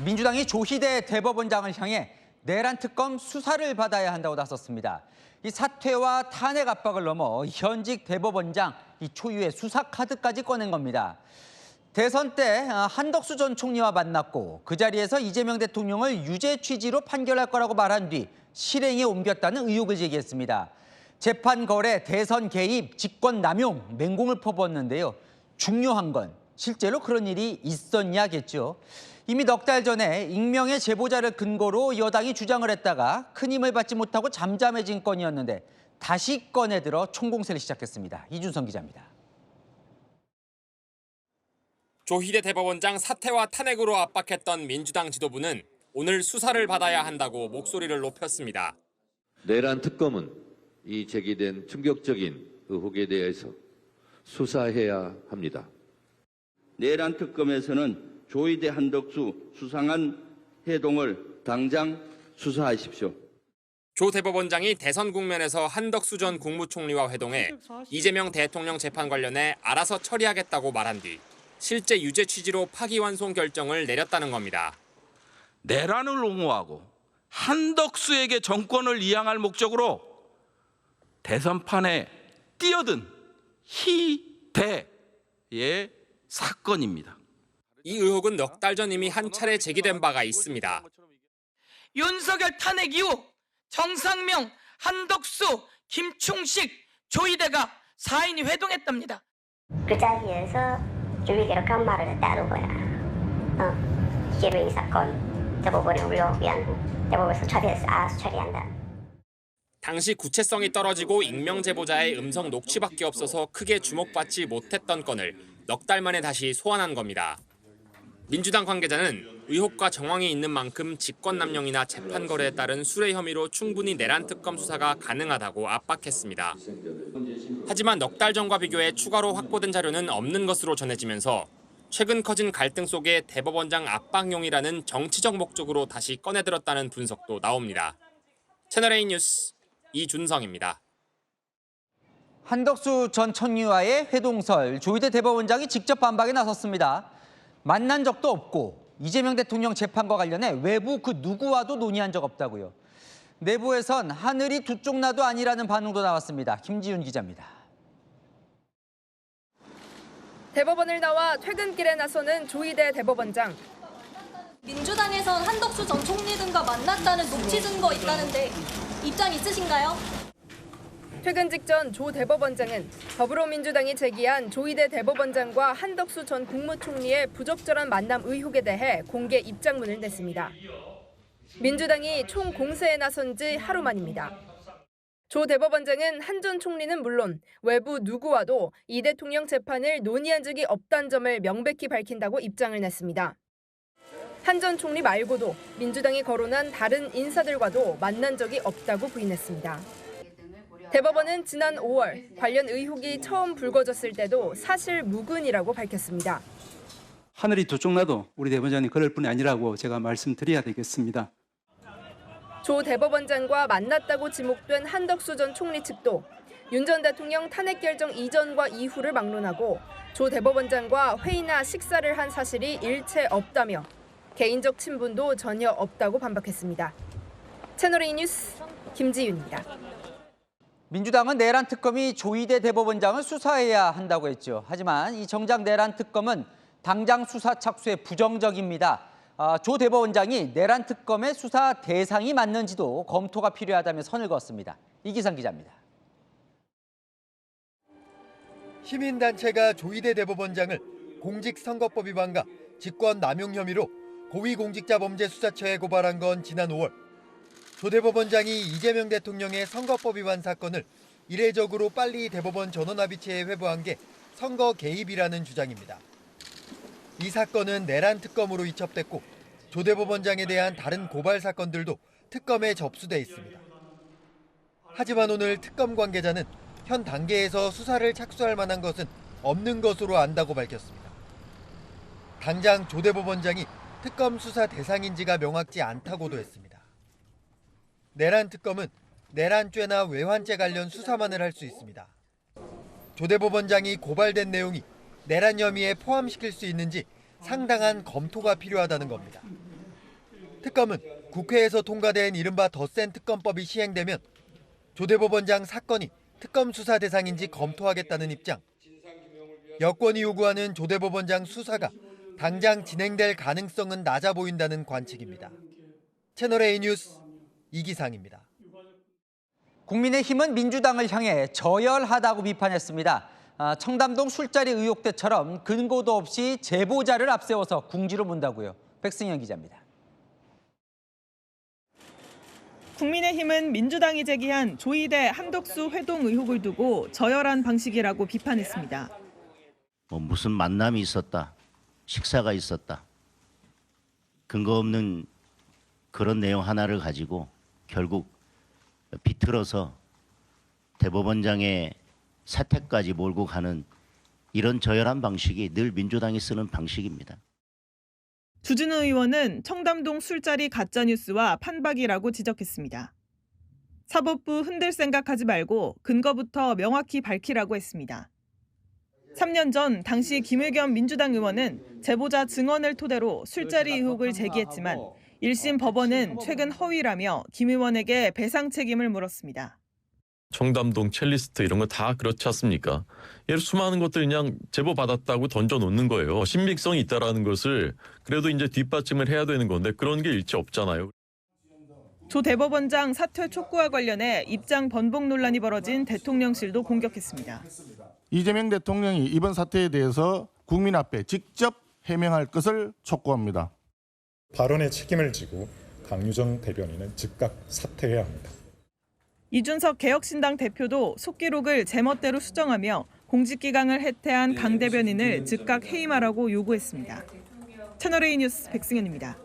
민주당이 조희대 대법원장을 향해 내란 특검 수사를 받아야 한다고 나섰습니다. 이 사퇴와 탄핵 압박을 넘어 현직 대법원장 이 초유의 수사 카드까지 꺼낸 겁니다. 대선 때 한덕수 전 총리와 만났고 그 자리에서 이재명 대통령을 유죄 취지로 판결할 거라고 말한 뒤 실행에 옮겼다는 의혹을 제기했습니다. 재판 거래, 대선 개입, 직권 남용, 맹공을 퍼부었는데요. 중요한 건 실제로 그런 일이 있었냐겠죠. 이미 넉 달 전에 익명의 제보자를 근거로 여당이 주장을 했다가 큰 힘을 받지 못하고 잠잠해진 건이었는데 다시 꺼내들어 총공세를 시작했습니다. 이준성 기자입니다. 조희대 대법원장 사퇴와 탄핵으로 압박했던 민주당 지도부는 오늘 수사를 받아야 한다고 목소리를 높였습니다. 내란 특검은 이 제기된 충격적인 의혹에 대해서 수사해야 합니다. 내란 특검에서는 조희대 한덕수 수상한 해동을 당장 수사하십시오. 조 대법원장이 대선 국면에서 한덕수 전 국무총리와 회동해 이재명 대통령 재판 관련해 알아서 처리하겠다고 말한 뒤 실제 유죄 취지로 파기환송 결정을 내렸다는 겁니다. 내란을 옹호하고 한덕수에게 정권을 이양할 목적으로 대선판에 뛰어든 희대의 사건입니다. 이 의혹은 넉 달 전 이미 한 차례 제기된 바가 있습니다. 윤석열 탄핵 이후 정상명, 한덕수, 김충식, 조희대가 4인이 회동했답니다. 그 자리에서 조희대가 그런 말을 했다는 거야. 이재명 사건 대법원에 올라오면 대법원에서 알아서 처리한다. 당시 구체성이 떨어지고 익명 제보자의 음성 녹취밖에 없어서 크게 주목받지 못했던 건을 넉 달 만에 다시 소환한 겁니다. 민주당 관계자는 의혹과 정황이 있는 만큼 직권남용이나 재판 거래에 따른 수뢰 혐의로 충분히 내란 특검 수사가 가능하다고 압박했습니다. 하지만 넉 달 전과 비교해 추가로 확보된 자료는 없는 것으로 전해지면서 최근 커진 갈등 속에 대법원장 압박용이라는 정치적 목적으로 다시 꺼내들었다는 분석도 나옵니다. 채널A 뉴스 이준성입니다. 한덕수 전 총리와의 회동설, 조희대 대법원장이 직접 반박에 나섰습니다. 만난 적도 없고 이재명 대통령 재판과 관련해 외부 그 누구와도 논의한 적 없다고요. 내부에선 하늘이 두 쪽 나도 아니라는 반응도 나왔습니다. 김지윤 기자입니다. 대법원을 나와 퇴근길에 나서는 조희대 대법원장. 민주당에선 한덕수 전 총리 등과 만났다는 녹취 증거 있다는데 입장 있으신가요? 퇴근 직전 조 대법원장은 더불어민주당이 제기한 조희대 대법원장과 한덕수 전 국무총리의 부적절한 만남 의혹에 대해 공개 입장문을 냈습니다. 민주당이 총공세에 나선 지 하루 만입니다. 조 대법원장은 한 전 총리는 물론 외부 누구와도 이 대통령 재판을 논의한 적이 없다는 점을 명백히 밝힌다고 입장을 냈습니다. 한 전 총리 말고도 민주당이 거론한 다른 인사들과도 만난 적이 없다고 부인했습니다. 대법원은 지난 5월 관련 의혹이 처음 불거졌을 때도 사실 무근이라고 밝혔습니다. 하늘이 두 쪽 나도 우리 대법원장이 그럴 뿐이 아니라고 제가 말씀드려야 되겠습니다. 조 대법원장과 만났다고 지목된 한덕수 전 총리 측도 윤 전 대통령 탄핵 결정 이전과 이후를 막론하고 조 대법원장과 회의나 식사를 한 사실이 일체 없다며 개인적 친분도 전혀 없다고 반박했습니다. 채널A 뉴스 김지윤입니다. 민주당은 내란 특검이 조희대 대법원장을 수사해야 한다고 했죠. 하지만 이 정작 내란 특검은 당장 수사 착수에 부정적입니다. 조 대법원장이 내란 특검의 수사 대상이 맞는지도 검토가 필요하다며 선을 그었습니다. 이기상 기자입니다. 시민단체가 조희대 대법원장을 공직선거법 위반과 직권남용 혐의로 고위공직자범죄수사처에 고발한 건 지난 5월. 조 대법원장이 이재명 대통령의 선거법 위반 사건을 이례적으로 빨리 대법원 전원합의체에 회부한 게 선거 개입이라는 주장입니다. 이 사건은 내란 특검으로 이첩됐고 조 대법원장에 대한 다른 고발 사건들도 특검에 접수돼 있습니다. 하지만 오늘 특검 관계자는 현 단계에서 수사를 착수할 만한 것은 없는 것으로 안다고 밝혔습니다. 당장 조 대법원장이 특검 수사 대상인지가 명확지 않다고도 했습니다. 내란 특검은 내란죄나 외환죄 관련 수사만을 할 수 있습니다. 조 대법원장이 고발된 내용이 내란 혐의에 포함시킬 수 있는지 상당한 검토가 필요하다는 겁니다. 특검은 국회에서 통과된 이른바 더 센 특검법이 시행되면 조 대법원장 사건이 특검 수사 대상인지 검토하겠다는 입장. 여권이 요구하는 조 대법원장 수사가 당장 진행될 가능성은 낮아 보인다는 관측입니다. 채널A 뉴스 이기상입니다. 국민의힘은 민주당을 향해 저열하다고 비판했습니다. 청담동 술자리 의혹 때처럼 근거도 없이 제보자를 앞세워서 궁지로 문다고요. 백승현 기자입니다. 국민의힘은 민주당이 제기한 조이대 한덕수 회동 의혹을 두고 저열한 방식이라고 비판했습니다. 무슨 만남이 있었다, 식사가 있었다. 근거 없는 그런 내용 하나를 가지고 결국 비틀어서 대법원장의 사퇴까지 몰고 가는 이런 저열한 방식이 늘 민주당이 쓰는 방식입니다. 주진우 의원은 청담동 술자리 가짜뉴스와 판박이라고 지적했습니다. 사법부 흔들 생각하지 말고 근거부터 명확히 밝히라고 했습니다. 3년 전 당시 김의겸 민주당 의원은 제보자 증언을 토대로 술자리 의혹을 제기했지만 1심 법원은 최근 허위라며 김 의원에게 배상 책임을 물었습니다. 청담동 첼리스트 이런 거 다 그렇지 않습니까? 예를 수많은 것들 그냥 제보 받았다고 던져놓는 거예요. 신빙성이 있다라는 것을 그래도 이제 뒷받침을 해야 되는 건데 그런 게 일체 없잖아요. 조 대법원장 사퇴 촉구와 관련해 입장 번복 논란이 벌어진 대통령실도 공격했습니다. 이재명 대통령이 이번 사태에 대해서 국민 앞에 직접 해명할 것을 촉구합니다. 발언의 책임을 지고 강유정 대변인은 즉각 사퇴해야 합니다. 이준석 개혁신당 대표도 속기록을 제멋대로 수정하며 공직기강을 해태한 강 대변인을 즉각 해임하라고 요구했습니다. 채널A 뉴스 백승현입니다.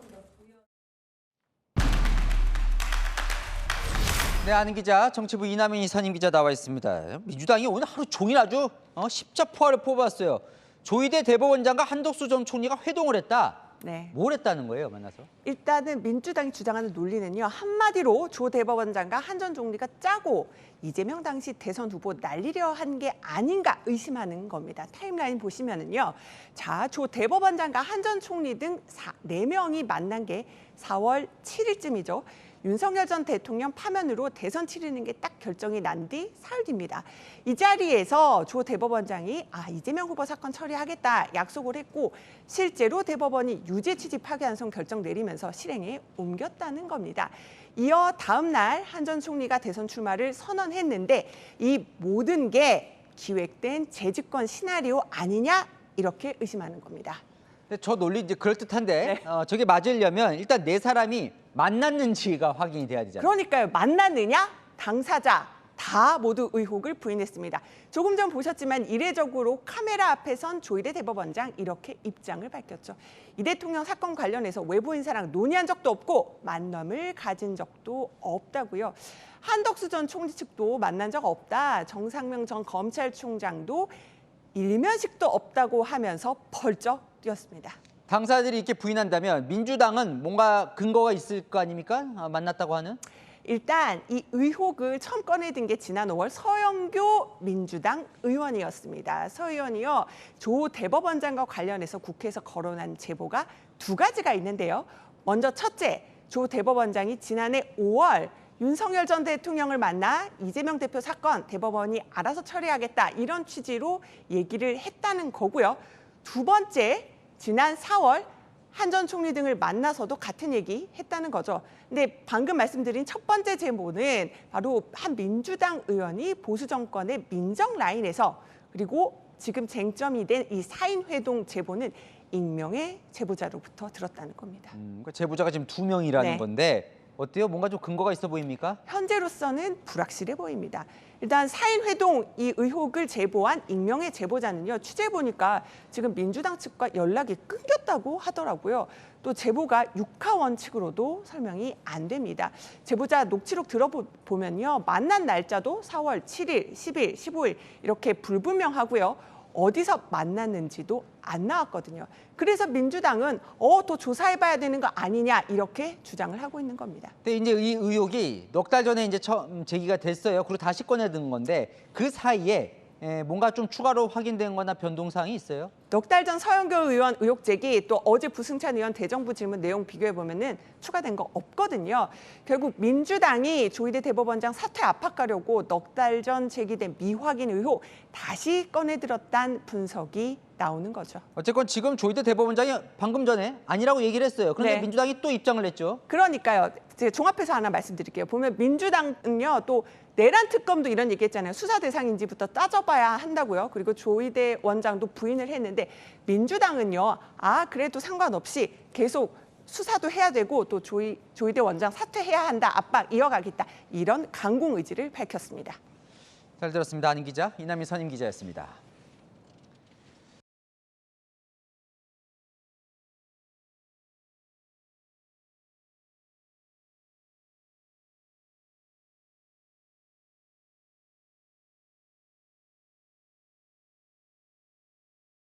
네, 아는 기자, 정치부 이남현 이사님 기자 나와 있습니다. 민주당이 오늘 하루 종일 아주 십자포화를 뽑았어요. 조이대 대법원장과 한덕수 전 총리가 회동을 했다. 네. 뭘 했다는 거예요, 만나서? 일단은 민주당이 주장하는 논리는요. 한마디로 조 대법원장과 한 전 총리가 짜고 이재명 당시 대선 후보 날리려 한 게 아닌가 의심하는 겁니다. 타임라인 보시면은요. 자, 조 대법원장과 한 전 총리 등 4명이 만난 게 4월 7일쯤이죠. 윤석열 전 대통령 파면으로 대선 치르는 게 딱 결정이 난 뒤 사흘 뒤입니다. 이 자리에서 조 대법원장이 이재명 후보 사건 처리하겠다 약속을 했고 실제로 대법원이 유죄 취지 파기환송 결정 내리면서 실행에 옮겼다는 겁니다. 이어 다음 날 한 전 총리가 대선 출마를 선언했는데 이 모든 게 기획된 재집권 시나리오 아니냐 이렇게 의심하는 겁니다. 저 논리 이제 그럴듯한데 저게 맞으려면 일단 네 사람이 만났는지가 확인이 돼야 되잖아요. 그러니까요. 만났느냐? 당사자 다 모두 의혹을 부인했습니다. 조금 전 보셨지만 이례적으로 카메라 앞에 선 조이대 대법원장 이렇게 입장을 밝혔죠. 이 대통령 사건 관련해서 외부 인사랑 논의한 적도 없고 만남을 가진 적도 없다고요. 한덕수 전 총리 측도 만난 적 없다. 정상명 전 검찰총장도 일면식도 없다고 하면서 벌쩍 뛰었습니다. 당사자들이 이렇게 부인한다면 민주당은 뭔가 근거가 있을 거 아닙니까? 만났다고 하는? 일단 이 의혹을 처음 꺼내든 게 지난 5월 서영교 민주당 의원이었습니다. 서 의원이요. 조 대법원장과 관련해서 국회에서 거론한 제보가 두 가지가 있는데요. 먼저 첫째, 조 대법원장이 지난해 5월 윤석열 전 대통령을 만나 이재명 대표 사건 대법원이 알아서 처리하겠다 이런 취지로 얘기를 했다는 거고요. 두 번째, 지난 4월 한 전 총리 등을 만나서도 같은 얘기 했다는 거죠. 근데 방금 말씀드린 첫 번째 제보는 바로 한 민주당 의원이 보수 정권의 민정 라인에서 그리고 지금 쟁점이 된 이 4인 회동 제보는 익명의 제보자로부터 들었다는 겁니다. 그러니까 제보자가 지금 2명이라는 네. 건데 어때요? 뭔가 좀 근거가 있어 보입니까? 현재로서는 불확실해 보입니다. 일단 4인 회동 이 의혹을 제보한 익명의 제보자는요. 취재 보니까 지금 민주당 측과 연락이 끊겼다고 하더라고요. 또 제보가 육하 원칙으로도 설명이 안 됩니다. 제보자 녹취록 들어보면요. 만난 날짜도 4월 7일, 10일, 15일 이렇게 불분명하고요. 어디서 만났는지도 안 나왔거든요. 그래서 민주당은 더 조사해봐야 되는 거 아니냐 이렇게 주장을 하고 있는 겁니다. 근데 이제 이 의혹이 넉 달 전에 이제 처음 제기가 됐어요. 그리고 다시 꺼내든 건데 그 사이에 뭔가 좀 추가로 확인된 거나 변동사항이 있어요? 넉 달 전 서영교 의원 의혹 제기, 또 어제 부승찬 의원 대정부 질문 내용 비교해 보면은 추가된 거 없거든요. 결국 민주당이 조희대 대법원장 사퇴 압박하려고 넉 달 전 제기된 미확인 의혹 다시 꺼내들었다는 분석이 나오는 거죠. 어쨌건 지금 조희대 대법원장이 방금 전에 아니라고 얘기를 했어요. 그런데 네. 민주당이 또 입장을 냈죠. 그러니까요. 제가 종합해서 하나 말씀드릴게요. 보면 민주당은요, 또 내란 특검도 이런 얘기했잖아요. 수사 대상인지부터 따져봐야 한다고요. 그리고 조희대 원장도 부인을 했는데 민주당은요, 그래도 상관없이 계속 수사도 해야 되고 또 조희대 원장 사퇴해야 한다, 압박 이어가겠다, 이런 강공 의지를 밝혔습니다. 잘 들었습니다. 안인 기자, 이남희 선임 기자였습니다.